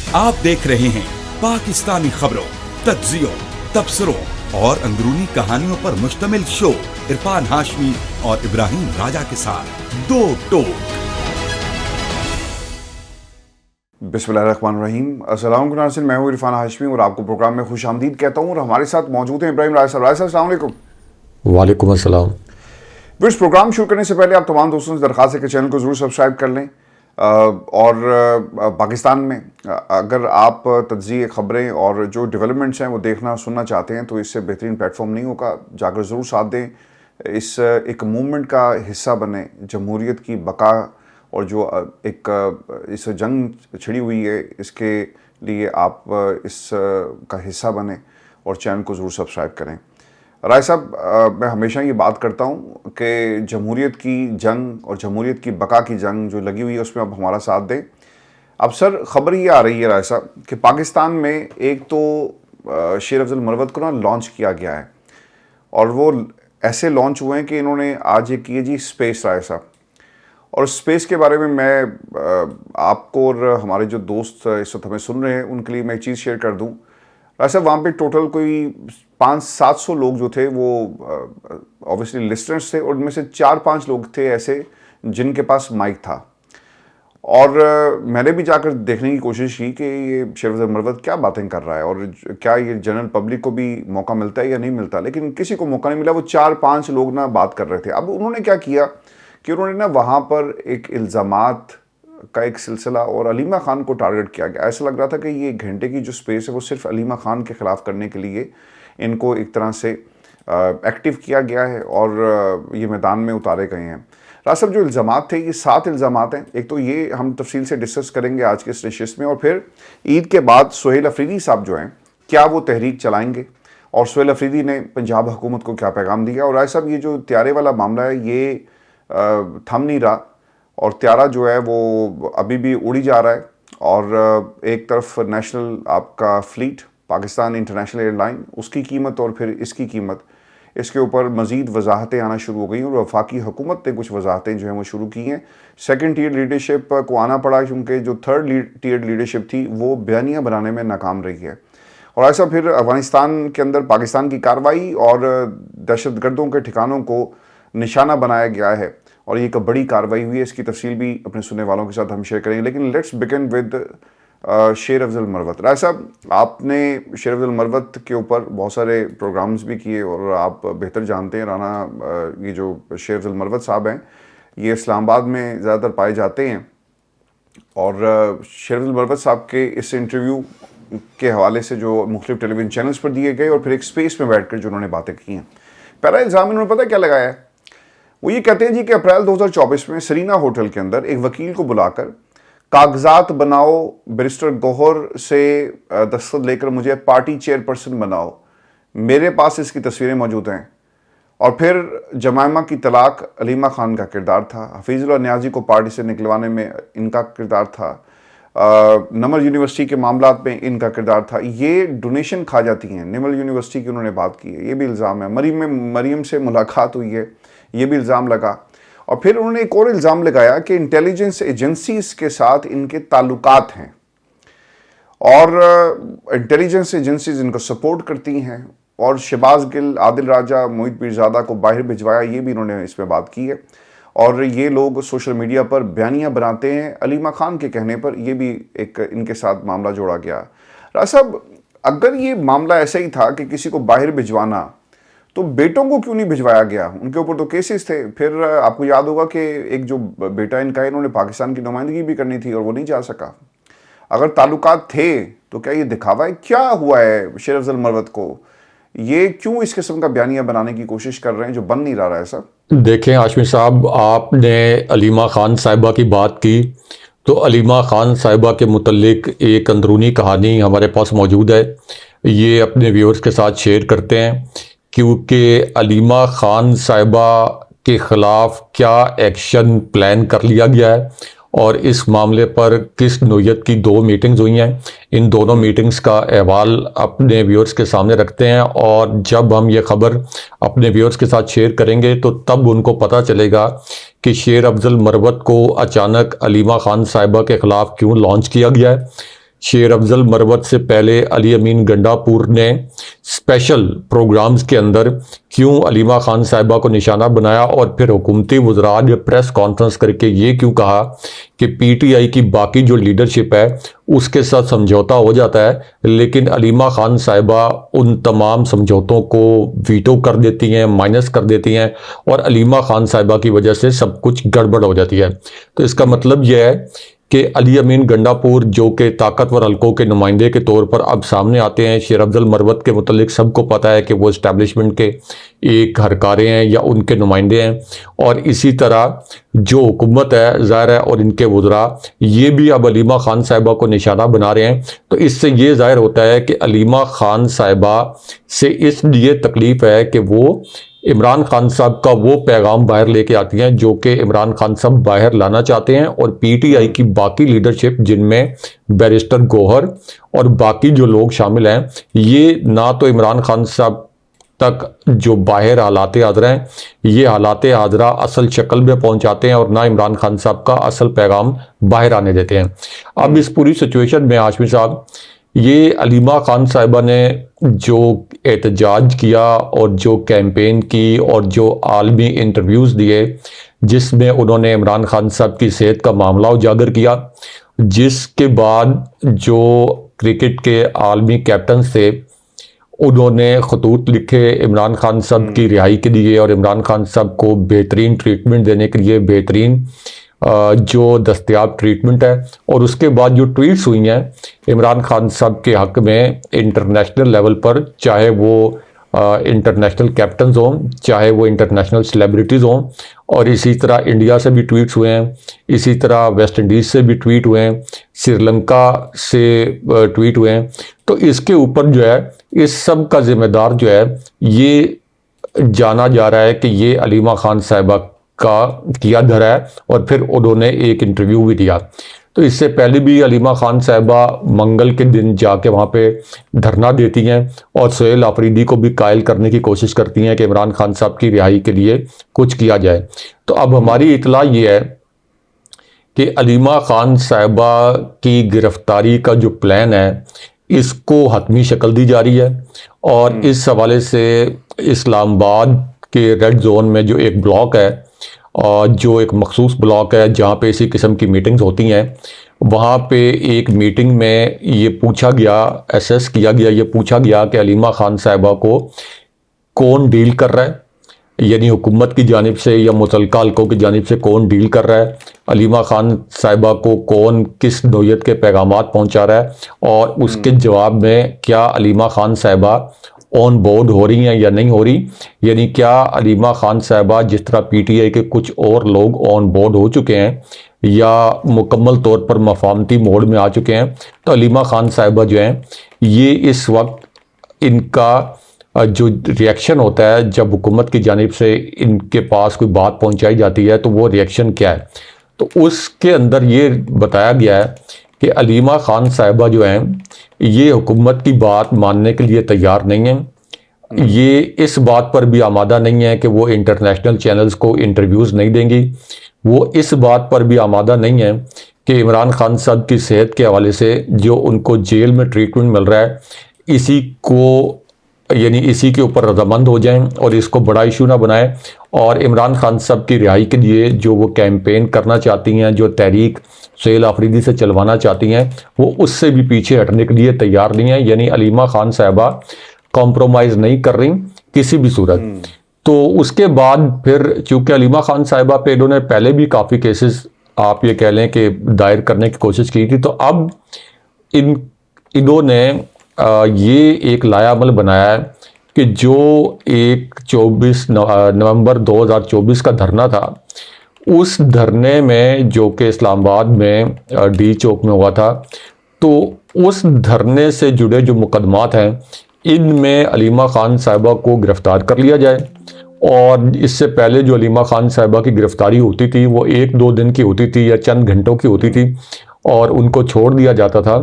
आप देख रहे हैं पाकिस्तानी खबरों, तज्जियों, तबसरों और अंदरूनी कहानियों पर मुश्तमिल शो इरफान हाशमी और इब्राहिम राजा के साथ दो टोक। बिस्मिल्लाहिर्रहमानिर्रहीम। अस्सलाम वालेकुम, मैं हूँ इरफान हाशमी और आपको प्रोग्राम में खुश आमदीद कहता हूँ। और हमारे साथ मौजूद हैं इब्राहिम राजा साहब। राजा साहब, अस्सलाम वालेकुम। वालेकुम अस्सलाम। इस प्रोग्राम शुरू करने से पहले आप तमाम दोस्तों से दरख्वास्त है कि चैनल को ज़रूर सब्सक्राइब कर लें। और पाकिस्तान में अगर आप तज्ज़िये, ख़बरें और जो डेवलपमेंट्स हैं वो देखना सुनना चाहते हैं तो इससे बेहतरीन प्लेटफॉर्म नहीं होगा। जाकर ज़रूर साथ दें, इस एक मूवमेंट का हिस्सा बने। जमहूरियत की बका और जो एक इस जंग छिड़ी हुई है, इसके लिए आप इस का हिस्सा बने और चैनल को ज़रूर सब्सक्राइब करें। राय साहब, मैं हमेशा ये बात करता हूँ कि जमहूरियत की जंग और जमहूरियत की बका की जंग जो लगी हुई है उसमें आप हमारा साथ दें। अब सर, खबर ये आ रही है राय साहब कि पाकिस्तान में एक तो शेर अफजल मरवत को ना लॉन्च किया गया है और वो ऐसे लॉन्च हुए हैं कि इन्होंने आज ये किए जी स्पेस। राय साहब, और स्पेस के बारे में मैं आपको और हमारे जो दोस्त इस वक्त हमें सुन रहे हैं उनके लिए मैं एक चीज़ शेयर कर दूं। वैसे वहाँ पे टोटल कोई 500-700 लोग जो थे वो ऑब्वियसली लिस्टनर्स थे और उनमें से 4-5 लोग थे ऐसे जिनके पास माइक था। और मैंने भी जाकर देखने की कोशिश की कि ये शेर अफजल मरवत क्या बातें कर रहा है और क्या ये जनरल पब्लिक को भी मौका मिलता है या नहीं मिलता, लेकिन किसी को मौका नहीं मिला। वो 4-5 लोग ना बात कर रहे थे। अब उन्होंने क्या किया कि उन्होंने ना वहाँ पर एक इल्ज़ामात का एक सिलसिला और अलीमा खान को टारगेट किया गया। ऐसा लग रहा था कि ये घंटे की जो स्पेस है वो सिर्फ अलीमा खान के ख़िलाफ़ करने के लिए इनको एक तरह से एक्टिव किया गया है और ये मैदान में उतारे गए हैं। राज साहब, जो इल्ज़ामात थे ये 7 इल्ज़ामात हैं। एक तो ये हम तफसील से डिस्कस करेंगे आज के इस नशिस्त में, और फिर ईद के बाद सुहेल अफरीदी साहब जो हैं क्या वो तहरीक चलाएँगे और सुहेल अफरीदी ने पंजाब हुकूमत को क्या पैगाम दिया। और राज साहब, ये जो त्यारे वाला मामला है ये थम नहीं रहा और त्यारा जो है वो अभी भी उड़ी जा रहा है। और एक तरफ नेशनल आपका फ्लीट पाकिस्तान इंटरनेशनल एयरलाइन, उसकी कीमत और फिर इसकी कीमत, इसके ऊपर मज़ीद वजाहतें आना शुरू हो गई और वफाकी हुकूमत ने कुछ वजाहतें जो हैं वो शुरू की हैं। सेकंड टियर लीडरशिप को आना पड़ा क्योंकि जो थर्ड टियर लीडरशिप थी वो बयानियाँ बनाने में नाकाम रही है। और ऐसा फिर अफगानिस्तान के अंदर पाकिस्तान की कार्रवाई और दहशतगर्दों के ठिकानों को निशाना बनाया गया है और ये एक बड़ी कार्रवाई हुई है। इसकी तफसील भी अपने सुनने वालों के साथ हम शेयर करेंगे, लेकिन लेट्स बिगिन विद शेर अफजल मरवत। राय साहब, आपने शेर अफजल मरवत के ऊपर बहुत सारे प्रोग्राम्स भी किए और आप बेहतर जानते हैं राना, ये जो शेर अफजल मरवत साहब हैं ये इस्लामाबाद में ज़्यादातर पाए जाते हैं। और शेर अफजल मरवत साहब के इस इंटरव्यू के हवाले से जो मुख्तलिफ टेलीविज़न चैनल्स पर दिए गए और फिर एक स्पेस में बैठ कर जो उन्होंने बातें की हैं, पहला इल्ज़ाम इन्होंने पता क्या लगाया है? वो ये कहते हैं जी कि अप्रैल 2024 में सरीना होटल के अंदर एक वकील को बुलाकर कागजात बनाओ, बैरिस्टर गौहर से दस्तखत लेकर मुझे पार्टी चेयरपर्सन बनाओ, मेरे पास इसकी तस्वीरें मौजूद हैं। और फिर जमायमा की तलाक अलीमा खान का किरदार था, हफीजुल्लाह नियाजी को पार्टी से निकलवाने में इनका किरदार था, नमल यूनिवर्सिटी के मामलात में इनका किरदार था, ये डोनेशन खा जाती हैं, नमल यूनिवर्सिटी की उन्होंने बात की है, ये भी इल्ज़ाम है। मरीम से मुलाकात हुई है, ये भी इल्ज़ाम लगा। और फिर उन्होंने एक और इल्ज़ाम लगाया कि इंटेलिजेंस एजेंसीज के साथ इनके ताल्लुकात हैं और इंटेलिजेंस एजेंसीज इनको सपोर्ट करती हैं और शहबाज गिल, आदिल राजा, मोहित पीरजादा को बाहर भिजवाया, ये भी इन्होंने इसमें बात की है। और ये लोग सोशल मीडिया पर बयानियाँ बनाते हैं अलीमा खान के कहने पर, ये भी एक इनके साथ मामला जोड़ा गया। राज साहब, अगर ये मामला ऐसा ही था कि किसी को बाहर भिजवाना तो बेटों को क्यों नहीं भिजवाया गया? उनके ऊपर तो केसेस थे। फिर आपको याद होगा कि एक जो बेटा इनका है, इन्होंने पाकिस्तान की नुमाइंदगी भी करनी थी और वो नहीं जा सका। अगर ताल्लुकात थे तो क्या ये दिखावा है? क्या हुआ है शेर अफजल मरवत को? ये क्यों इस किस्म का बयानिया बनाने की कोशिश कर रहे हैं जो बन नहीं रहा है सर? देखें हाशमी साहब, आपने अलीमा खान साहिबा की बात की तो अलीमा खान साहिबा के मुतल्लिक एक अंदरूनी कहानी हमारे पास मौजूद है। ये अपने व्यूअर्स के साथ शेयर करते हैं क्योंकि अलीमा खान साहिबा के ख़िलाफ़ क्या एक्शन प्लान कर लिया गया है और इस मामले पर किस नोयत की 2 मीटिंग्स हुई हैं। इन दोनों मीटिंग्स का अहवाल अपने व्यूअर्स के सामने रखते हैं और जब हम ये ख़बर अपने व्यूअर्स के साथ शेयर करेंगे तो तब उनको पता चलेगा कि शेर अफजल मरवत को अचानक अलीमा खान साहिबा के ख़िलाफ़ क्यों लॉन्च किया गया है। शेर अफजल मरवत से पहले अली अमीन गंडापुर ने स्पेशल प्रोग्राम्स के अंदर क्यों अलीमा खान साहिबा को निशाना बनाया, और फिर हुकूमती वज़रा ने प्रेस कॉन्फ्रेंस करके ये क्यों कहा कि पीटीआई की बाकी जो लीडरशिप है उसके साथ समझौता हो जाता है, लेकिन अलीमा खान साहिबा उन तमाम समझौतों को वीटो कर देती हैं, माइनस कर देती हैं, और अलीमा खान साहिबा की वजह से सब कुछ गड़बड़ हो जाती है। तो इसका मतलब यह है कि अली अमीन गंडापुर जो कि ताकतवर हलकों के नुमाइंदे के तौर पर अब सामने आते हैं, शेर अफजल मरवत के मुतल्लिक सबको पता है कि वो इस्टेब्लिशमेंट के एक हरकारे हैं या उनके नुमाइंदे हैं, और इसी तरह जो हुकूमत है ज़ाहिर है और इनके वज़रा ये भी अब अलीमा खान साहिबा को निशाना बना रहे हैं। तो इससे ये ज़ाहिर होता है कि अलीमा खान साहिबा से इसलिए तकलीफ़ है कि वो इमरान खान साहब का वो पैगाम बाहर लेके आती हैं जो कि इमरान खान साहब बाहर लाना चाहते हैं, और पीटीआई की बाकी लीडरशिप जिनमें बैरिस्टर गौहर और बाकी जो लोग शामिल हैं, ये ना तो इमरान खान साहब तक जो बाहर हालात हाजरा हैं ये हालात हाजरा असल शक्ल में पहुंचाते हैं, और ना इमरान खान साहब का असल पैगाम बाहर आने देते हैं। अब इस पूरी सिचुएशन में हाशमी साहब, ये अलीमा खान साहिबा ने जो एहतजाज किया और जो कैंपेन की और जो आलमी इंटरव्यूज़ दिए जिसमें उन्होंने इमरान खान साहब की सेहत का मामला उजागर किया, जिसके बाद जो क्रिकेट के आलमी कैप्टन थे उन्होंने खतूत लिखे इमरान खान साहब की रिहाई के लिए और इमरान खान साहब को बेहतरीन ट्रीटमेंट देने के लिए बेहतरीन जो दस्तयाब ट्रीटमेंट है, और उसके बाद जो ट्वीट्स हुई हैं इमरान खान साहब के हक़ में इंटरनेशनल लेवल पर, चाहे वो इंटरनेशनल कैप्टन्स हों, चाहे वो इंटरनेशनल सेलिब्रिटीज़ हों, और इसी तरह इंडिया से भी ट्वीट्स हुए हैं, इसी तरह वेस्ट इंडीज़ से भी ट्वीट हुए हैं, श्रीलंका से ट्वीट हुए हैं। तो इसके ऊपर जो है इस सब का ज़िम्मेदार जो है ये जाना जा रहा है कि ये अलीमा खान साहिबा का किया धरा है, और फिर उन्होंने एक इंटरव्यू भी दिया। तो इससे पहले भी अलीमा खान साहिबा मंगल के दिन जाके वहाँ पे धरना देती हैं और सोहेल आफरीदी को भी कायल करने की कोशिश करती हैं कि इमरान खान साहब की रिहाई के लिए कुछ किया जाए। तो अब हमारी इतला ये है कि अलीमा खान साहिबा की गिरफ्तारी का जो प्लान है इसको हतमी शक्ल दी जा रही है, और इस हवाले से इस्लामाबाद के रेड जोन में जो एक ब्लॉक है और जो एक मखसूस ब्लॉक है जहाँ पे इसी किस्म की मीटिंग्स होती हैं, वहाँ पे एक मीटिंग में ये पूछा गया, असेस किया गया, ये पूछा गया कि अलीमा खान साहिबा को कौन डील कर रहा है, यानी हुकूमत की जानिब से या मुतल्लिका हल्कों की जानिब से कौन डील कर रहा है, अलीमा खान साहिबा को कौन किस नौयत के पैगामात पहुँचा रहा है, और उसके जवाब में क्या अलीमा खान साहिबा ऑन बोर्ड हो रही हैं या नहीं हो रही, यानी क्या अलीमा खान साहिबा जिस तरह पीटीआई के कुछ और लोग ऑन बोर्ड हो चुके हैं या मुकम्मल तौर पर मफाहमती मोड में आ चुके हैं। तो अलीमा खान साहिबा जो हैं ये इस वक्त इनका जो रिएक्शन होता है जब हुकूमत की जानिब से इनके पास कोई बात पहुंचाई जाती है तो वो रिएक्शन क्या है, तो उसके अंदर ये बताया गया है कि अलीमा खान साहिबा जो हैं ये हुकूमत की बात मानने के लिए तैयार नहीं हैं, ये इस बात पर भी आमादा नहीं है कि वो इंटरनेशनल चैनल्स को इंटरव्यूज़ नहीं देंगी, वो इस बात पर भी आमादा नहीं है कि इमरान खान साहब की सेहत के हवाले से जो उनको जेल में ट्रीटमेंट मिल रहा है इसी को यानी इसी के ऊपर रजामंद हो जाएं और इसको बड़ा इशू ना बनाएं, और इमरान खान साहब की रिहाई के लिए जो वो कैंपेन करना चाहती हैं, जो तहरीक सोहेल आफरीदी से चलवाना चाहती हैं, वो उससे भी पीछे हटने के लिए तैयार नहीं है। यानी अलीमा खान साहिबा कॉम्प्रोमाइज़ नहीं कर रही किसी भी सूरत। तो उसके बाद फिर चूँकि अलीमा खान साहिबा पे इन्होंने पहले भी काफ़ी केसेस आप ये कह लें कि दायर करने की कोशिश की थी, तो अब इन्होंने ये एक लायामल बनाया है कि जो एक 24 नवंबर 2024 का धरना था, उस धरने में जो कि इस्लामाबाद में डी चौक में हुआ था, तो उस धरने से जुड़े जो मुकदमात हैं इनमें अलीमा खान साहिबा को गिरफ़्तार कर लिया जाए। और इससे पहले जो अलीमा खान साहिबा की गिरफ़्तारी होती थी वो 1-2 दिन की होती थी या चंद घंटों की होती थी, और उनको छोड़ दिया जाता था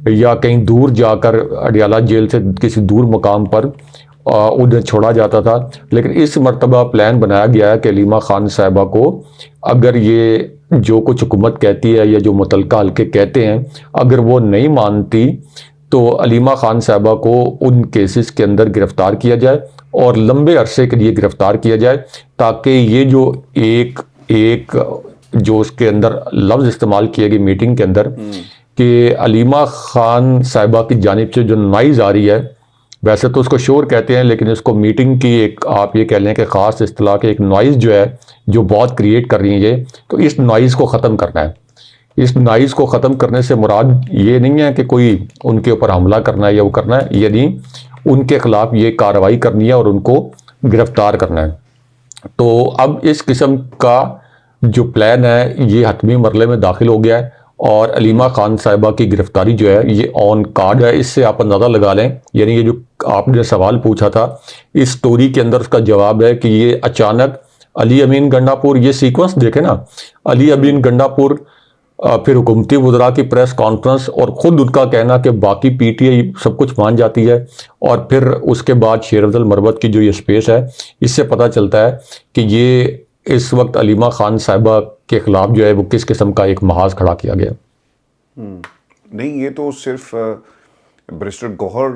या कहीं दूर जाकर अडियाला जेल से किसी दूर मकाम पर उन्हें छोड़ा जाता था। लेकिन इस मरतबा प्लान बनाया गया है कि अलीमा खान साहिबा को अगर ये जो कुछ हुकूमत कहती है या जो मुतलका हल्के कहते हैं, अगर वो नहीं मानती तो अलीमा खान साहबा को उन केसेस के अंदर गिरफ्तार किया जाए और लंबे अरसे के लिए गिरफ्तार किया जाए, ताकि ये जो एक जो उसके अंदर लफ्ज़ इस्तेमाल किए गए मीटिंग के अंदर कि अलीमा खान साहिबा की जानिब से जो नॉइज़ आ रही है, वैसे तो उसको शोर कहते हैं, लेकिन इसको मीटिंग की एक आप ये कह लें कि ख़ास इस्तिलाह के एक नॉइज़ जो है जो बहुत क्रिएट कर रही है ये, तो इस नॉइज़ को ख़त्म करना है। इस नॉइज़ को ख़त्म करने से मुराद ये नहीं है कि कोई उनके ऊपर हमला करना है या वो करना है, ये नहीं, उनके ख़िलाफ़ ये कार्रवाई करनी है और उनको गिरफ़्तार करना है। तो अब इस किस्म का जो प्लान है ये हतमी मरले में दाखिल हो गया है और अलीमा खान साहिबा की गिरफ्तारी जो है ये ऑन कार्ड है। इससे आप अंदाज़ा लगा लें, यानी ये जो आपने सवाल पूछा था इस स्टोरी के अंदर उसका जवाब है कि ये अचानक अली अमीन गंडापुर, ये सीक्वेंस देखें ना, अली अमीन गंडापुर, फिर हुकूमती वज़रा की प्रेस कॉन्फ्रेंस और ख़ुद उनका कहना कि बाकी पीटीआई सब कुछ मान जाती है, और फिर उसके बाद शेर अफजल मरवत की जो ये स्पेस है, इससे पता चलता है कि ये इस वक्त अलीमा खान साहिबा के ख़िलाफ़ जो है वो किस किस्म का एक महाज खड़ा किया गया। नहीं, ये तो सिर्फ बैरिस्टर गौहर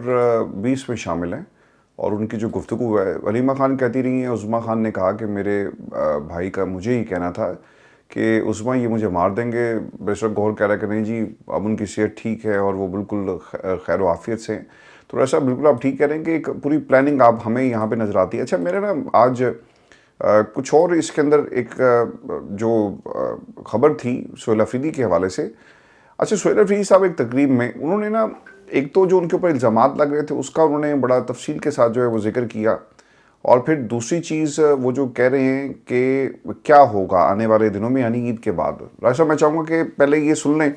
भी इसमें शामिल हैं और उनकी जो गुफ्तगू है, अलीमा खान कहती रही हैं, उज़्मा खान ने कहा कि मेरे भाई का मुझे ही कहना था कि उज़्मा ये मुझे मार देंगे। बैरिस्टर गौहर कह रहा है कि नहीं जी, अब उनकी सेहत ठीक है और वो बिल्कुल खैर आफियत से हैं। तो ऐसा बिल्कुल आप ठीक कह रहे हैं कि एक पूरी प्लानिंग आप हमें यहाँ पे नज़र आती है। अच्छा, मेरे ना आज कुछ और इसके अंदर एक जो खबर थी सोहेल अफरीदी के हवाले से। अच्छा, सोहेल अफरीदी साहब एक तकरीब में उन्होंने ना, एक तो जो उनके ऊपर इल्ज़ामात लग रहे थे उसका उन्होंने बड़ा तफसील के साथ जो है वो जिक्र किया, और फिर दूसरी चीज़ वो जो कह रहे हैं कि क्या होगा आने वाले दिनों में, यानी ईद के बाद। राशा, मैं चाहूँगा कि पहले ये सुन लें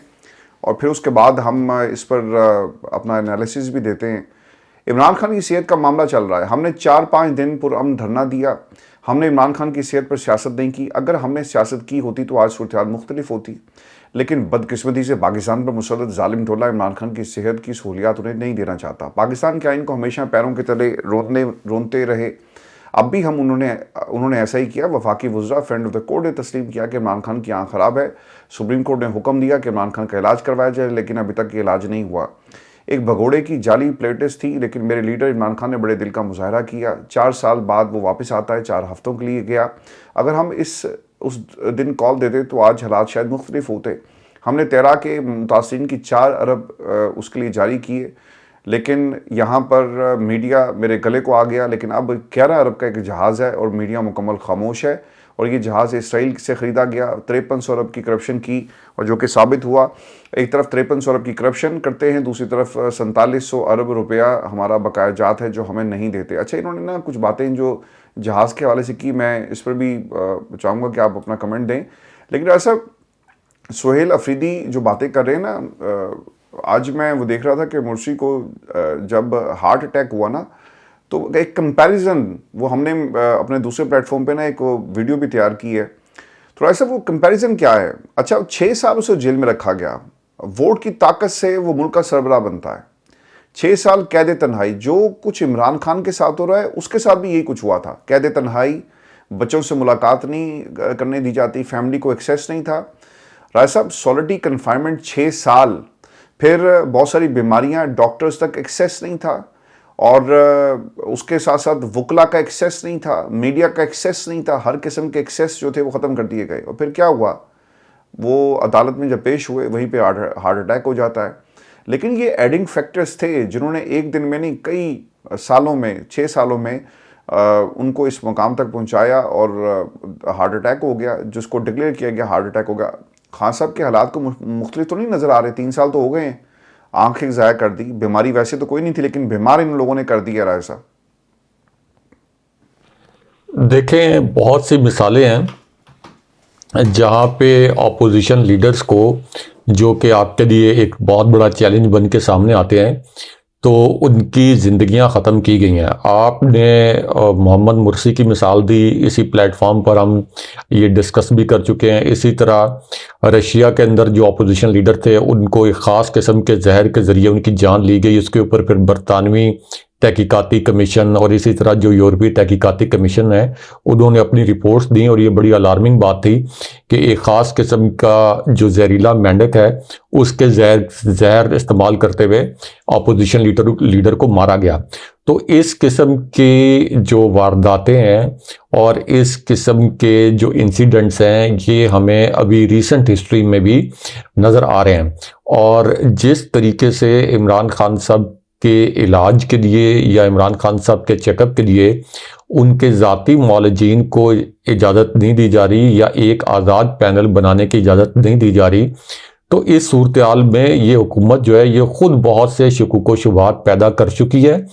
और फिर उसके बाद हम इस पर अपना एनालिसिस भी देते हैं। इमरान खान की सेहत का मामला चल रहा है। हमने 4-5 दिन पुरअमन धरना दिया, हमने इमरान खान की सेहत पर सियासत नहीं की। अगर हमने सियासत की होती तो आज सूरत हाल मुख्तलिफ होती, लेकिन बदकिस्मती से पाकिस्तान पर मुसल्लत जालिम टोला इमरान खान की सेहत की सहूलियात उन्हें नहीं देना चाहता। पाकिस्तान के आइन को हमेशा पैरों के तले रोनते रहे, अब भी हम उन्होंने ऐसा ही किया। वफाकी वज़रा फ्रेंड ऑफ द कोर्ट ने तस्लीम किया कि इमरान खान की आँख ख़राब है। सुप्रीम कोर्ट ने हुक्म दिया कि इमरान खान का इलाज करवाया जाए, लेकिन अभी तक ये इलाज नहीं हुआ। एक भगोड़े की जाली प्लेटिस थी, लेकिन मेरे लीडर इमरान खान ने बड़े दिल का मुजाहरा किया। 4 साल बाद वो वापस आता है, 4 हफ्तों के लिए गया। अगर हम उस दिन कॉल देते तो आज हालात शायद मुख्तलिफ होते। हमने 13 के मुतासिरीन की 4 अरब उसके लिए जारी किए, लेकिन यहाँ पर मीडिया मेरे गले को आ गया। लेकिन अब 11 अरब का एक जहाज़ है और मीडिया मुकम्मल खामोश है, और ये जहाज़ इसराइल से ख़रीदा गया। 5300 अरब की करप्शन की, और जो कि साबित हुआ। एक तरफ 5300 अरब की करप्शन करते हैं, दूसरी तरफ 4700 अरब रुपया हमारा बकाया जात है जो हमें नहीं देते। अच्छा, इन्होंने ना कुछ बातें जो जहाज़ के हवाले से की, मैं इस पर भी चाहूँगा कि आप अपना कमेंट दें। लेकिन ऐसा सोहेल अफरीदी जो बातें कर रहे हैं ना, आज मैं वो देख रहा था कि मुर्शी को जब हार्ट अटैक हुआ ना, तो एक कंपैरिजन वो हमने अपने दूसरे प्लेटफॉर्म पे ना एक वीडियो भी तैयार की है। थोड़ा सा वो कंपैरिजन क्या है। अच्छा, 6 साल उसे जेल में रखा गया, वोट की ताकत से वो मुल्क का सरबराह बनता है। 6 साल कैद तन्हाई, जो कुछ इमरान खान के साथ हो रहा है उसके साथ भी यही कुछ हुआ था। कैद तन्हाई, बच्चों से मुलाकात नहीं करने दी जाती, फैमिली को एक्सेस नहीं था। राय साहब, सॉलिटरी कन्फाइनमेंट 6 साल, फिर बहुत सारी बीमारियां, डॉक्टर्स तक एक्सेस नहीं था, और उसके साथ साथ वकला का एक्सेस नहीं था, मीडिया का एक्सेस नहीं था, हर किस्म के एक्सेस जो थे वो ख़त्म कर दिए गए। और फिर क्या हुआ, वो अदालत में जब पेश हुए वहीं पे हार्ट अटैक हो जाता है। लेकिन ये एडिंग फैक्टर्स थे जिन्होंने एक दिन में नहीं, कई सालों में, 6 सालों में उनको इस मुकाम तक पहुंचाया, और हार्ट अटैक हो गया, जिसको डिक्लेयर किया गया हार्ट अटैक हो गया। खान साहब के हालात को मुख्तलिफ तो नहीं नज़र आ रहे, 3 साल तो हो गए हैं, आंखें ज़ाया कर दी। बीमारी वैसे तो कोई नहीं थी, लेकिन बीमार इन लोगों ने कर दी है। राय साहब, देखें, बहुत सी मिसालें हैं जहाँ पे अपोजिशन लीडर्स को, जो कि आपके लिए एक बहुत बड़ा चैलेंज बन के सामने आते हैं, तो उनकी ज़िंदगियां ख़त्म की गई हैं। आपने मोहम्मद मुर्सी की मिसाल दी, इसी प्लेटफॉर्म पर हम ये डिस्कस भी कर चुके हैं। इसी तरह रशिया के अंदर जो अपोजिशन लीडर थे उनको एक ख़ास किस्म के जहर के ज़रिए उनकी जान ली गई, उसके ऊपर फिर बरतानवी तहकीकाती कमीशन और इसी तरह जो यूरोपीय तहकीकाती कमीशन है उन्होंने अपनी रिपोर्ट्स दी और ये बड़ी अलार्मिंग बात थी कि एक ख़ास किस्म का जो जहरीला मेंढक है उसके जहर इस्तेमाल करते हुए अपोजिशन लीडर को मारा गया। तो इस किस्म के जो वारदातें हैं और इस किस्म के जो इंसिडेंट्स हैं ये हमें अभी रिसेंट हिस्ट्री में भी नज़र आ रहे हैं। और जिस तरीके से इमरान खान साहब के इलाज के लिए या इमरान खान साहब के चेकअप के लिए उनके ज़ाती मौलजीन को इजाज़त नहीं दी जा रही या एक आज़ाद पैनल बनाने की इजाज़त नहीं दी जा रही, तो इस सूरत हाल में ये हुकूमत जो है ये ख़ुद बहुत से शकूक व शुबहात पैदा कर चुकी है।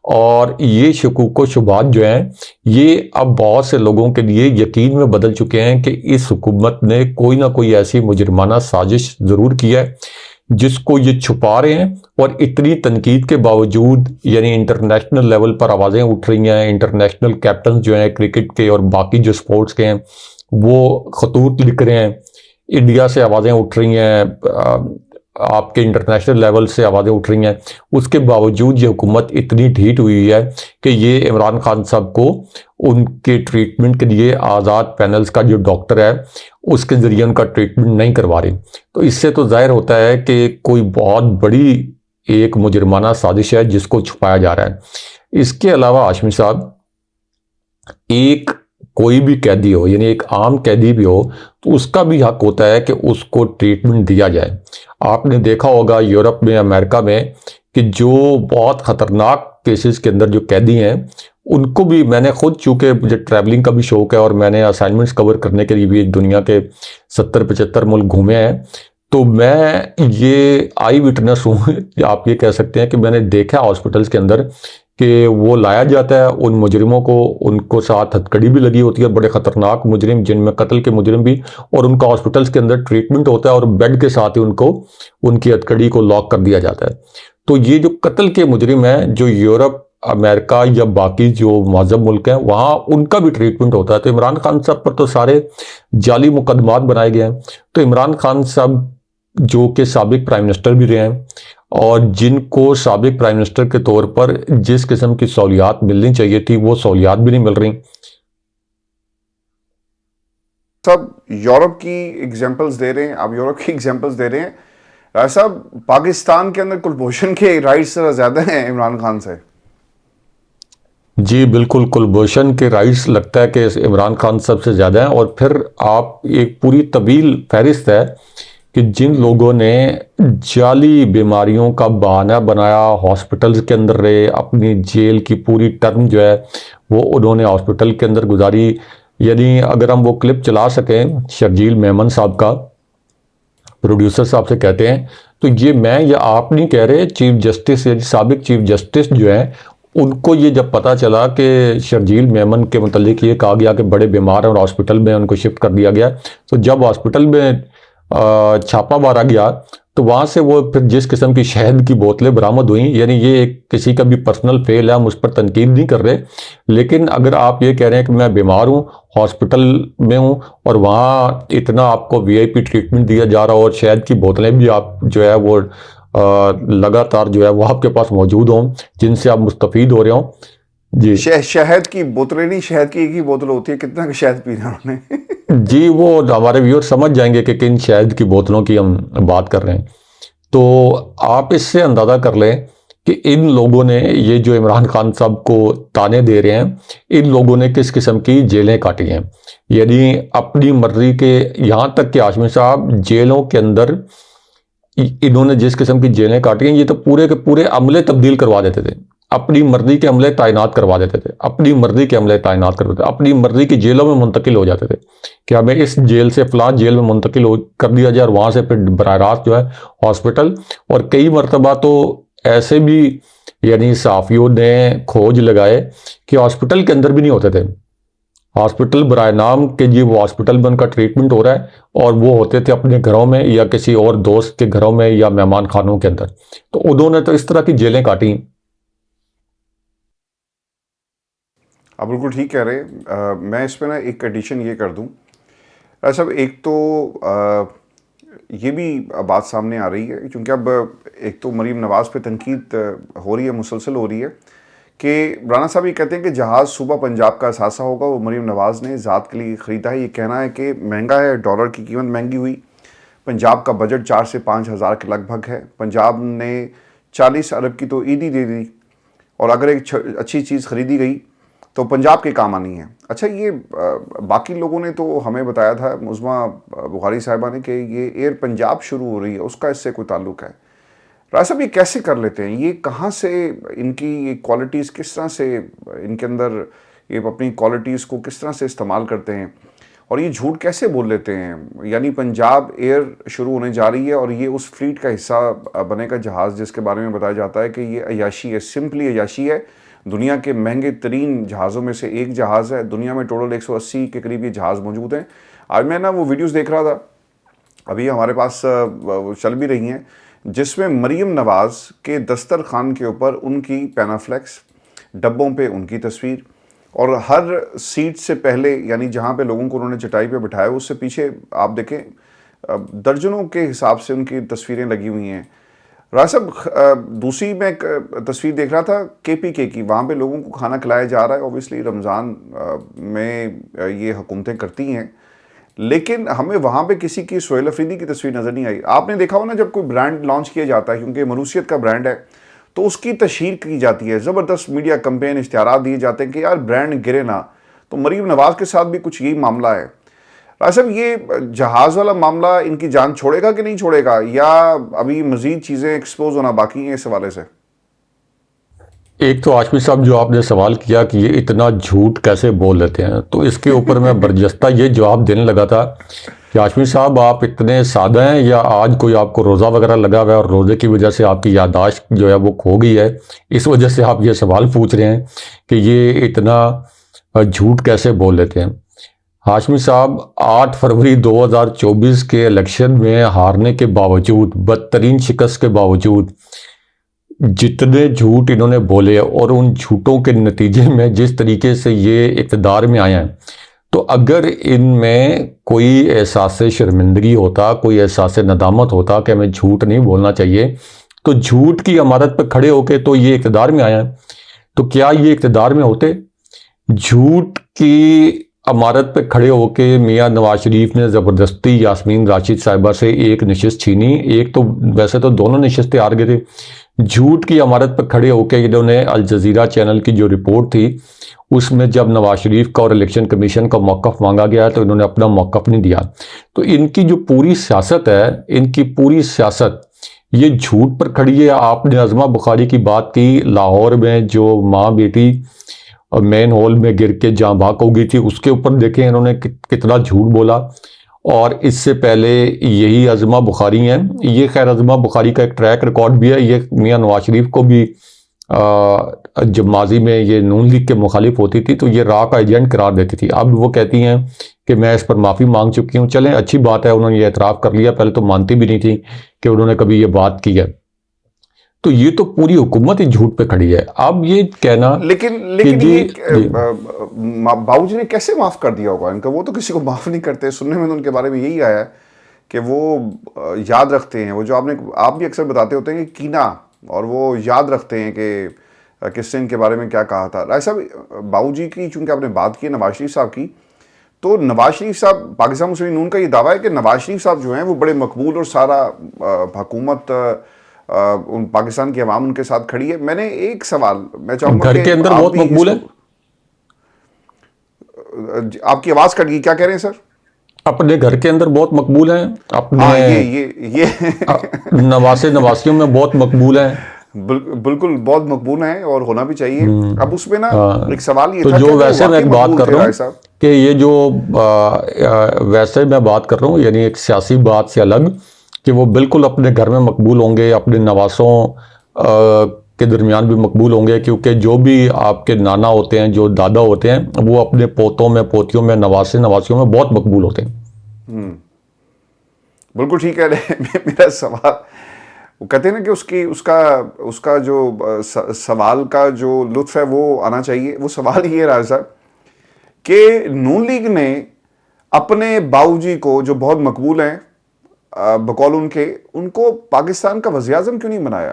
और ये शकूक व शुबहात जो हैं ये अब बहुत से लोगों के लिए यकीन में बदल चुके हैं कि इस हुकूमत ने कोई ना कोई ऐसी मुजरिमाना साजिश ज़रूर की है जिसको ये छुपा रहे हैं। और इतनी तनकीद के बावजूद यानी इंटरनेशनल लेवल पर आवाज़ें उठ रही हैं, इंटरनेशनल कैप्टन जो हैं क्रिकेट के और बाकी जो स्पोर्ट्स के हैं वो खतूत लिख रहे हैं, इंडिया से आवाज़ें उठ रही हैं, आपके इंटरनेशनल लेवल से आवाज़ें उठ रही हैं, उसके बावजूद ये हुकूमत इतनी ढीठ हुई है कि ये इमरान खान साहब को उनके ट्रीटमेंट के लिए आज़ाद पैनल्स का जो डॉक्टर है उसके ज़रिए उनका ट्रीटमेंट नहीं करवा रही। तो इससे तो ज़ाहिर होता है कि कोई बहुत बड़ी एक मुजरिमाना साजिश है जिसको छुपाया जा रहा है। इसके अलावा हाशमी साहब, एक कोई भी कैदी हो यानी एक आम कैदी भी हो तो उसका भी हक होता है कि उसको ट्रीटमेंट दिया जाए। आपने देखा होगा यूरोप में, अमेरिका में कि जो बहुत ख़तरनाक केसेस के अंदर जो कैदी हैं उनको भी मैंने खुद, चूँकि मुझे ट्रैवलिंग का भी शौक़ है और मैंने असाइनमेंट्स कवर करने के लिए भी दुनिया के 70-75 मुल्क घूमे हैं, तो मैं ये आई विटनेस हूँ आप ये कह सकते हैं कि मैंने देखा हॉस्पिटल्स के अंदर कि वो लाया जाता है उन मुजरिमों को, उनको साथ हथकड़ी भी लगी होती है, बड़े ख़तरनाक मुजरिम जिनमें कत्ल के मुजरिम भी, और उनका हॉस्पिटल्स के अंदर ट्रीटमेंट होता है और बेड के साथ ही उनको उनकी हथकड़ी को लॉक कर दिया जाता है। तो ये जो कत्ल के मुजरिम हैं जो यूरोप, अमेरिका या बाकी जो महज़ब मुल्क हैं वहाँ उनका भी ट्रीटमेंट होता है। तो इमरान खान साहब पर तो सारे जाली मुकदमात बनाए गए हैं। तो इमरान खान साहब जो कि साबिक प्राइम मिनिस्टर भी रहे हैं और जिनको साबिक प्राइम मिनिस्टर के तौर पर जिस किस्म की सहूलियात मिलनी चाहिए थी वो सहूलियात भी नहीं मिल रही। सब यूरोप की एग्जांपल्स दे रहे हैं, आप यूरोप की एग्जांपल्स दे रहे हैं। राय साहब, पाकिस्तान के अंदर कुलभूषण के राइट्स ज़्यादा हैं इमरान खान से। जी बिल्कुल, कुलभूषण के राइट्स लगता है कि इमरान खान सबसे ज़्यादा हैं। और फिर आप एक पूरी तवील फहरिस्त है कि जिन लोगों ने जाली बीमारियों का बहाना बनाया, हॉस्पिटल्स के अंदर रहे, अपनी जेल की पूरी टर्म जो है वो उन्होंने हॉस्पिटल के अंदर गुजारी। यानी अगर हम वो क्लिप चला सकें शर्जील मेमन साहब का, प्रोड्यूसर साहब से कहते हैं, तो ये मैं या आप नहीं कह रहे, चीफ जस्टिस या साबिक चीफ जस्टिस जो हैं उनको ये जब पता चला कि शर्जील मेमन के मुतल्लिक ये कहा गया कि बड़े बीमार हैं और हॉस्पिटल में उनको शिफ्ट कर दिया गया, तो जब हॉस्पिटल में छापा मारा गया तो वहाँ से वो फिर जिस किस्म की शहद की बोतलें बरामद हुई, यानी ये एक किसी का भी पर्सनल फेल है, हम उस पर तनकीद नहीं कर रहे, लेकिन अगर आप ये कह रहे हैं कि मैं बीमार हूँ, हॉस्पिटल में हूँ और वहाँ इतना आपको वीआईपी ट्रीटमेंट दिया जा रहा हो और शहद की बोतलें भी आप जो है वो लगातार जो है वो आपके पास मौजूद हों जिनसे आप मुस्तफ़ीद हो रहे हों। जी, शहद की बोतलें नहीं, शहद की एक ही बोतल होती है, कितना का शहद पीना उन्होंने। जी, वो हमारे व्यूअर समझ जाएंगे कि किन शहद की बोतलों की हम बात कर रहे हैं। तो आप इससे अंदाज़ा कर लें कि इन लोगों ने, ये जो इमरान खान साहब को ताने दे रहे हैं, इन लोगों ने किस किस्म की जेलें काटी हैं। यानी अपनी मर्जी के, यहाँ तक कि हाशमी साहब जेलों के अंदर इन्होंने जिस किस्म की जेलें काटी हैं, ये तो पूरे के पूरे अमले तब्दील करवा देते थे, अपनी मर्जी के अमले तैनात करवा देते थे, अपनी मर्जी के अमले तैनात करते थे, अपनी मर्जी की जेलों में मुंतकिल हो जाते थे कि हमें इस जेल से फलां जेल में मुंतकिल कर दिया जाए और वहाँ से फिर बराह रास्त जो है हॉस्पिटल। और कई मरतबा तो ऐसे भी यानी सहाफ़ियों ने खोज लगाए कि हॉस्पिटल के अंदर भी नहीं होते थे, हॉस्पिटल बराए नाम के जी वो हॉस्पिटल में उनका ट्रीटमेंट हो रहा है और वो होते थे अपने घरों में या किसी और दोस्त के घरों में या मेहमान खानों के अंदर। तो उन्होंने तो इस तरह की जेलें काटी। आप बिल्कुल ठीक कह रहे हैं। मैं इस पर ना एक एडिशन ये कर दूं सब, एक तो ये भी बात सामने आ रही है क्योंकि अब एक तो मरीम नवाज़ पे तनकीद हो रही है, मुसलसल हो रही है कि राणा साहब ये कहते हैं कि जहाज़ सूबा पंजाब का असासा होगा, वो मरीम नवाज़ ने ज़ात के लिए ख़रीदा है। ये कहना है कि महंगा है, डॉलर की कीमत महंगी हुई, पंजाब का बजट 4 से 5 हज़ार के लगभग है, पंजाब ने 40 अरब की तो ईडी दे दी, और अगर एक अच्छी चीज़ ख़रीदी गई तो पंजाब के काम आनी है। अच्छा, ये बाकी लोगों ने तो हमें बताया था, मुज़मा बुखारी साहिबा ने, कि ये एयर पंजाब शुरू हो रही है, उसका इससे कोई ताल्लुक़ है। राय साहब, ये कैसे कर लेते हैं? ये कहाँ से इनकी ये क्वालिटीज़, किस तरह से इनके अंदर ये अपनी क्वालिटीज़ को किस तरह से इस्तेमाल करते हैं, और ये झूठ कैसे बोल लेते हैं? यानी पंजाब एयर शुरू होने जा रही है और ये उस फ्लीट का हिस्सा बनेगा, जहाज़ जिसके बारे में बताया जाता है कि ये अयाशी है, सिंपली अयाशी है। दुनिया के महंगे तरीन जहाज़ों में से एक जहाज़ है। दुनिया में टोटल 180 के करीब ये जहाज़ मौजूद हैं। आज मैं ना वो वीडियोज़ देख रहा था, अभी हमारे पास चल भी रही हैं, जिसमें मरीम नवाज़ के दस्तरखान के ऊपर उनकी पैनाफ्लेक्स, डब्बों पे उनकी तस्वीर, और हर सीट से पहले, यानी जहाँ पे लोगों को उन्होंने चटाई पे बिठाया, उससे पीछे आप देखें दर्जनों के हिसाब से उनकी तस्वीरें लगी हुई हैं। राज साहब, दूसरी मैं एक तस्वीर देख रहा था KPK की, वहाँ पे लोगों को खाना खिलाया जा रहा है। ऑब्वियसली रमज़ान में ये हुकूमतें करती हैं, लेकिन हमें वहाँ पे किसी की सोहेल अफरीदी की तस्वीर नज़र नहीं आई। आपने देखा हो ना, जब कोई ब्रांड लॉन्च किया जाता है, क्योंकि मरूसियत का ब्रांड है, तो उसकी तशहीर की जाती है, ज़बरदस्त मीडिया कैंपेन, इश्तिहारात दिए जाते हैं कि यार ब्रांड गिरे ना। तो मरीम नवाज़ के साथ भी कुछ यही मामला है। राज साहब, ये जहाज़ वाला मामला इनकी जान छोड़ेगा कि नहीं छोड़ेगा, या अभी मज़ीद चीज़ें एक्सपोज होना बाकी हैं इस हवाले से? एक तो हाशमी साहब, जो आपने सवाल किया कि ये इतना झूठ कैसे बोल लेते हैं, तो इसके ऊपर मैं बर्जस्ता ये जवाब देने लगा था कि हाशमी साहब, आप इतने सादा हैं, या आज कोई आपको रोज़ा वगैरह लगा हुआ है और रोज़े की वजह से आपकी याददाश्त जो है वो खो गई है, इस वजह से आप ये सवाल पूछ रहे हैं कि ये इतना झूठ कैसे बोल लेते हैं। हाशमी साहब, 8 फरवरी 2024 के इलेक्शन में हारने के बावजूद, बदतरीन शिकस्त के बावजूद, जितने झूठ इन्होंने बोले और उन झूठों के नतीजे में जिस तरीके से ये इक़्तिदार में आए हैं, तो अगर इनमें कोई एहसास शर्मिंदगी होता, कोई एहसास नदामत होता कि हमें झूठ नहीं बोलना चाहिए, तो झूठ की इमारत पर खड़े होके तो ये इक़्तिदार में आए हैं, तो क्या ये इक़्तिदार में होते? झूठ की इमारत पे खड़े होके मियां नवाज शरीफ ने ज़बरदस्ती यास्मीन राशिद साहिबा से एक नशिस्त छीनी। एक तो वैसे तो दोनों नशिस्तें हार गए थे। झूठ की इमारत पर खड़े होकर इन्होंने अल जज़ीरा चैनल की जो रिपोर्ट थी, उसमें जब नवाज शरीफ का और इलेक्शन कमीशन का मौक़िफ़ मांगा गया तो इन्होंने अपना मौक़िफ़ नहीं दिया। तो इनकी जो पूरी सियासत है, इनकी पूरी सियासत ये झूठ पर खड़ी है। आपने अज़मा बुखारी की बात की, लाहौर में जो माँ बेटी मेन हॉल में गिर के जहाँ बाक हो गई थी, उसके ऊपर देखें इन्होंने कितना झूठ बोला। और इससे पहले यही अज़मा बुखारी हैं, ये खैर अज़मा बुखारी का एक ट्रैक रिकॉर्ड भी है। ये मियां नवाज शरीफ को भी जब माजी में ये नून लीग के मुखालिफ होती थी तो ये राह का एजेंट करार देती थी। अब वो कहती हैं कि मैं इस पर माफ़ी मांग चुकी हूँ। चलें, अच्छी बात है, उन्होंने ये एतराफ़ कर लिया। पहले तो मानती भी नहीं थी कि उन्होंने कभी ये बात की है। तो ये तो पूरी हुकूमत ही झूठ पे खड़ी है। अब ये कहना, लेकिन बाबूजी ने कैसे माफ कर दिया होगा इनका? वो तो किसी को माफ नहीं करते। सुनने में तो उनके बारे में यही आया है कि वो याद रखते हैं, वो जो आप भी अक्सर बताते होते हैं कि कीना, और वो याद रखते हैं कि किसने इनके बारे में क्या कहा था। राय साहब, बाबूजी की चूंकि आपने बात की नवाज शरीफ साहब की, तो नवाज शरीफ साहब, पाकिस्तान मुस्लिम नून का ये दावा है कि नवाज शरीफ साहब जो हैं वो बड़े मकबूल, और सारा हुकूमत उन पाकिस्तान की आवाम उनके साथ खड़ी है। मैंने एक सवाल मैं चाहूंगा, घर के अंदर बहुत मकबूल है। आपकी आवाज कट गई, क्या कह रहे हैं सर? अपने घर के अंदर बहुत मकबूल हैं, अपने हाँ, ये नवासियों में बहुत मकबूल हैं। बिल्कुल बहुत मकबूल हैं, और होना भी चाहिए। अब उसमें ना एक सवाल ये तो था, जो वैसे मैं बात कर रहा हूँ कि ये जो वैसे मैं बात कर रहा हूँ, यानी एक सियासी बात से अलग, कि वो बिल्कुल अपने घर में मकबूल होंगे, अपने नवासों के दरमियान भी मकबूल होंगे, क्योंकि जो भी आपके नाना होते हैं, जो दादा होते हैं, वो अपने पोतों में, पोतियों में, नवासियों में बहुत मकबूल होते हैं। बिल्कुल ठीक है। मेरा सवाल, वो कहते हैं ना कि उसका जो सवाल का जो लुत्फ है वो आना चाहिए। वो सवाल ये रहा साहब कि नून लीग ने अपने बाबूजी को, जो बहुत मकबूल हैं बकौल उनको पाकिस्तान का वज़ीर आज़म क्यों नहीं बनाया?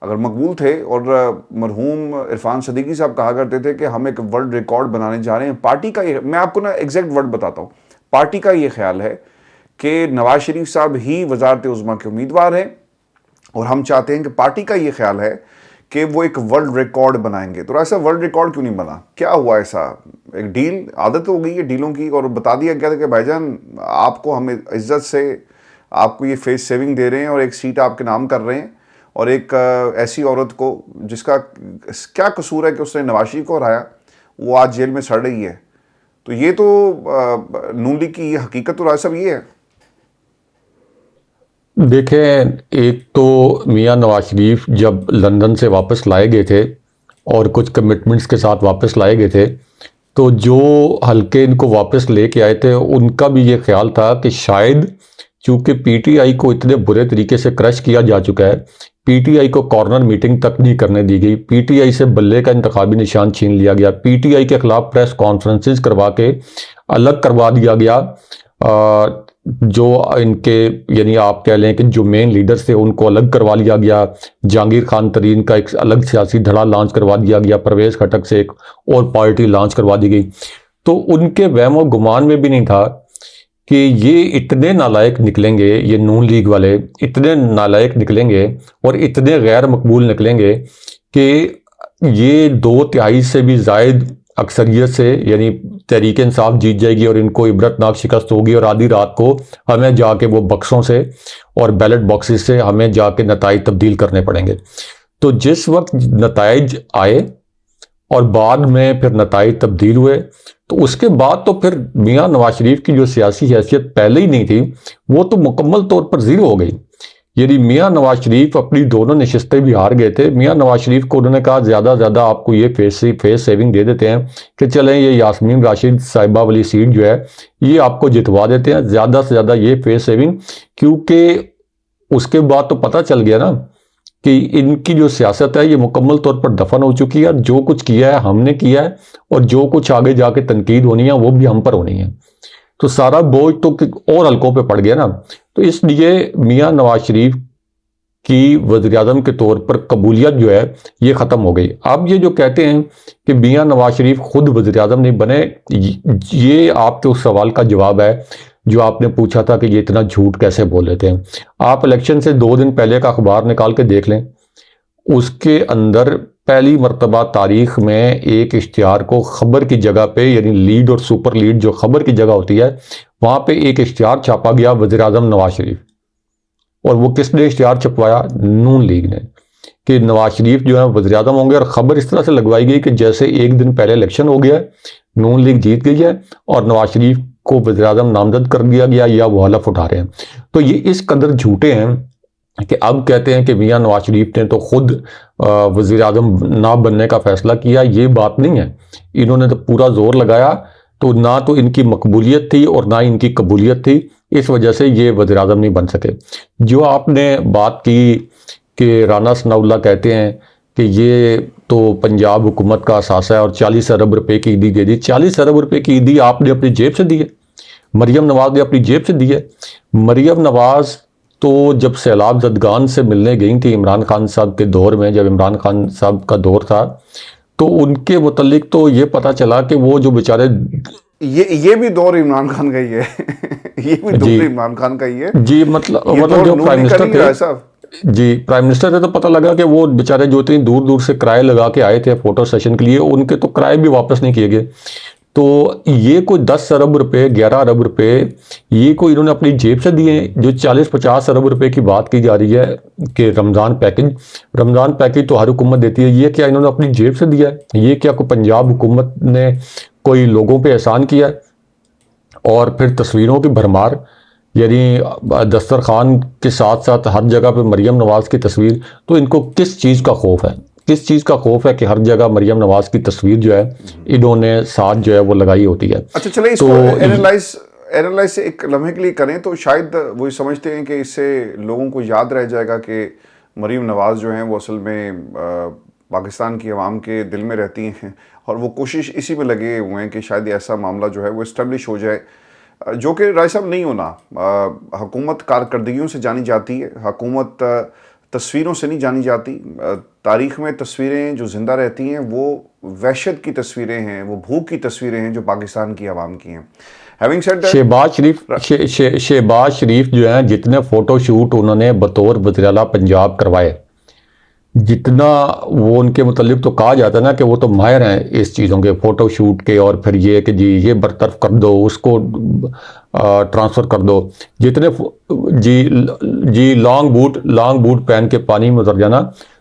अगर मकबूल थे, और मरहूम इरफान सदीकी साहब कहा करते थे कि हम एक वर्ल्ड रिकॉर्ड बनाने जा रहे हैं, पार्टी का ये, मैं आपको ना एग्जैक्ट वर्ड बताता हूँ, पार्टी का ये ख्याल है कि नवाज शरीफ साहब ही वजारत उज़्मा के उम्मीदवार हैं, और हम चाहते हैं कि पार्टी का ये ख्याल है कि वो एक वर्ल्ड रिकॉर्ड बनाएंगे। तो ऐसा वर्ल्ड रिकॉर्ड क्यों नहीं बना? क्या हुआ ऐसा? एक डील, आदत हो गई है डीलों की, और बता दिया गया था कि भाईजान आपको हम इज्जत से आपको ये फेस सेविंग दे रहे हैं और एक सीट आपके नाम कर रहे हैं, और एक ऐसी औरत को जिसका क्या कसूर है कि उसने नवाज शरीफ को हराया, वो आज जेल में सड़ रही है। तो ये तो नून लीग की हकीकत तो साहब ये है। देखें, एक तो मियां नवाज शरीफ जब लंदन से वापस लाए गए थे और कुछ कमिटमेंट्स के साथ वापस लाए गए थे, तो जो हल्के इनको वापस लेके आए थे उनका भी ये ख्याल था कि शायद चूंकि पीटीआई को इतने बुरे तरीके से क्रश किया जा चुका है, पीटीआई को कॉर्नर मीटिंग तक नहीं करने दी गई, पीटीआई से बल्ले का इंतखाबी निशान छीन लिया गया, पीटीआई के खिलाफ प्रेस कॉन्फ्रेंसेस करवा के अलग करवा दिया गया, जो इनके यानी आप कह लें कि जो मेन लीडर्स थे उनको अलग करवा लिया गया, जहांगीर खान तरीन का एक अलग सियासी धड़ा लॉन्च करवा दिया गया, परवेज खटक से एक और पार्टी लॉन्च करवा दी गई। तो उनके वहमो गुमान में भी नहीं था कि ये इतने नालायक निकलेंगे, ये नून लीग वाले इतने नालायक निकलेंगे और इतने गैर मकबूल निकलेंगे कि ये 2/3 से भी जायद अक्सरियत से यानी तहरीक इंसाफ जीत जाएगी और इनको इबरतनाक शिकस्त होगी, और आधी रात को हमें जाके वो बक्सों से और बैलेट बॉक्सेस से हमें जाके नताइज तब्दील करने पड़ेंगे। तो जिस वक्त नताइज आए और बाद में फिर नताइज तब्दील हुए, तो उसके बाद तो फिर मियां नवाज शरीफ की जो सियासी हैसियत पहले ही नहीं थी वो तो मुकम्मल तौर पर ज़ीरो हो गई। यदि मियां नवाज शरीफ अपनी दोनों नशिस्तें भी हार गए थे, मियां नवाज शरीफ को उन्होंने कहा ज़्यादा ज़्यादा आपको ये फेस सेविंग दे देते हैं कि चलें ये यास्मीन राशिद साहिबा वाली सीट जो है ये आपको जितवा देते हैं, ज़्यादा से ज़्यादा ये फेस सेविंग, क्योंकि उसके बाद तो पता चल गया ना कि इनकी जो सियासत है ये मुकम्मल तौर पर दफन हो चुकी है। जो कुछ किया है हमने किया है, और जो कुछ आगे जाके तनकीद होनी है वो भी हम पर होनी है। तो सारा बोझ तो और हल्कों पे पड़ गया ना। तो इसलिए मियां नवाज शरीफ की वज़ीर आज़म के तौर पर कबूलियत जो है ये ख़त्म हो गई। अब ये जो कहते हैं कि मियां नवाज शरीफ खुद वज़ीर आज़म नहीं बने, ये आपके उस सवाल का जवाब है जो आपने पूछा था कि ये इतना झूठ कैसे बोल लेते हैं। आप इलेक्शन से 2 दिन पहले का अखबार निकाल के देख लें, उसके अंदर पहली मर्तबा तारीख में एक इश्तिहार को खबर की जगह पे यानी लीड और सुपर लीड जो खबर की जगह होती है वहां पे एक इश्तिहार छापा गया वज़ीर आज़म नवाज शरीफ। और वो किसने इश्तिहार छपवाया? नून लीग ने, कि नवाज शरीफ जो है वज़ीर आज़म होंगे। और ख़बर इस तरह से लगवाई गई कि जैसे एक दिन पहले इलेक्शन हो गया है, नून लीग जीत गई है और नवाज शरीफ को वज़ीर आज़म नामजद कर दिया गया या वो हलफ उठा रहे हैं। तो ये इस कदर झूठे हैं कि अब कहते हैं कि मियां नवाज शरीफ ने तो खुद वज़ीर आज़म ना बनने का फैसला किया। ये बात नहीं है, इन्होंने तो पूरा जोर लगाया, तो ना तो इनकी मकबूलियत थी और ना इनकी कबूलियत थी, इस वजह से ये वज़ीर आज़म नहीं बन सके। जो आपने बात की कि राना सनाउल्लाह कहते हैं कि ये तो पंजाब हुकूमत का असासा है और 40 अरब रुपए की ईदी दे दी। 40 अरब रुपए की ईदी आपने अपनी जेब से दी है, मरियम नवाज ने अपनी जेब से दी है। मरियम नवाज तो जब सैलाब ज़दगान से मिलने गई थी इमरान खान साहब के दौर में, जब इमरान खान साहब का दौर था, तो उनके मुतल्लिक तो ये पता चला कि वो जो बेचारे ये भी दौर इमरान खान का ही है ये भी दौर इमरान खान का ही है जी। मतलब जो प्राइम मिनिस्टर थे जी, प्राइम मिनिस्टर थे, तो पता लगा कि वो बेचारे जो इतनी दूर दूर से किराए लगा के आए थे फोटो सेशन के लिए, उनके तो किराए भी वापस नहीं किए गए। तो ये कोई 10 अरब रुपए 11 अरब रुपए ये कोई इन्होंने अपनी जेब से दिए हैं। जो 40-50 अरब रुपए की बात की जा रही है कि रमज़ान पैकेज तो हर हुकूमत देती है, ये क्या इन्होंने अपनी जेब से दिया है? ये क्या कोई पंजाब हुकूमत ने कोई लोगों पे एहसान किया है? और फिर तस्वीरों की भरमार, यानी दस्तरखान के साथ साथ हर जगह पे मरियम नवाज की तस्वीर। तो इनको किस चीज़ का खौफ है? किस चीज़ का खौफ है कि हर जगह मरियम नवाज की तस्वीर जो है इन्होंने साथ जो है वो लगाई होती है। अच्छा चले इसको एनालाइज से एक लम्हे के लिए करें तो शायद वो समझते हैं कि इससे लोगों को याद रह जाएगा कि मरियम नवाज जो हैं वो असल में पाकिस्तान की आवाम के दिल में रहती हैं, और वो कोशिश इसी में लगे हुए हैं कि शायद ऐसा मामला जो है वो इस्टेब्लिश हो जाए, जो कि राय साहब नहीं होना। हुकूमत कारकर्दगियों से जानी जाती है, हुकूमत तस्वीरों से नहीं जानी जाती। तारीख में तस्वीरें जो ज़िंदा रहती हैं वो वहशत की तस्वीरें हैं, वो भूख की तस्वीरें हैं जो पाकिस्तान की आवाम की हैं। हैविंग सेड दैट, शहबाज शरीफ जो है, जितने फ़ोटो शूट उन्होंने बतौर वज़ीर-ए-आला पंजाब करवाए, जितना वो उनके मुतल्लिक तो कहा जाता है ना कि वो तो माहिर हैं इस चीज़ों के, फ़ोटो शूट के, और फिर ये कि जी ये बरतरफ कर दो, उसको ट्रांसफ़र कर दो, जितने जी लॉन्ग बूट पहन के पानी में उतर जाना।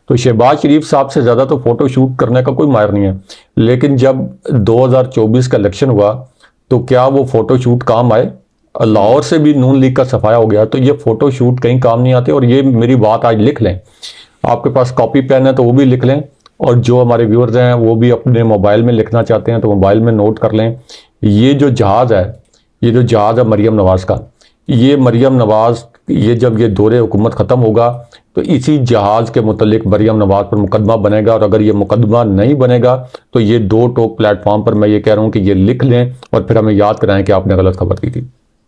तो शहबाज शरीफ साहब से ज़्यादा तो फ़ोटो शूट करने का कोई माहिर नहीं है। लेकिन जब 2024 का इलेक्शन हुआ तो क्या वो फ़ोटो शूट काम आए? लाहौर से भी नून लीग का सफाया हो गया, तो ये फ़ोटो शूट कहीं काम नहीं आते। और ये मेरी बात आज लिख लें, आपके पास कॉपी पेन है तो वो भी लिख लें, और जो हमारे व्यूअर्स हैं वो भी अपने मोबाइल में लिखना चाहते हैं तो मोबाइल में नोट कर लें। ये जो जहाज़ है मरीम नवाज़ का, ये मरीम नवाज़, ये जब ये दौरे हुकूमत ख़त्म होगा तो इसी जहाज़ के मुतल्लिक मरीम नवाज़ पर मुकदमा बनेगा। और अगर ये मुकदमा नहीं बनेगा तो ये 2 टोक प्लेटफॉर्म पर मैं ये कह रहा हूँ कि ये लिख लें और फिर हमें याद कराएं कि आपने गलत खबर दी थी।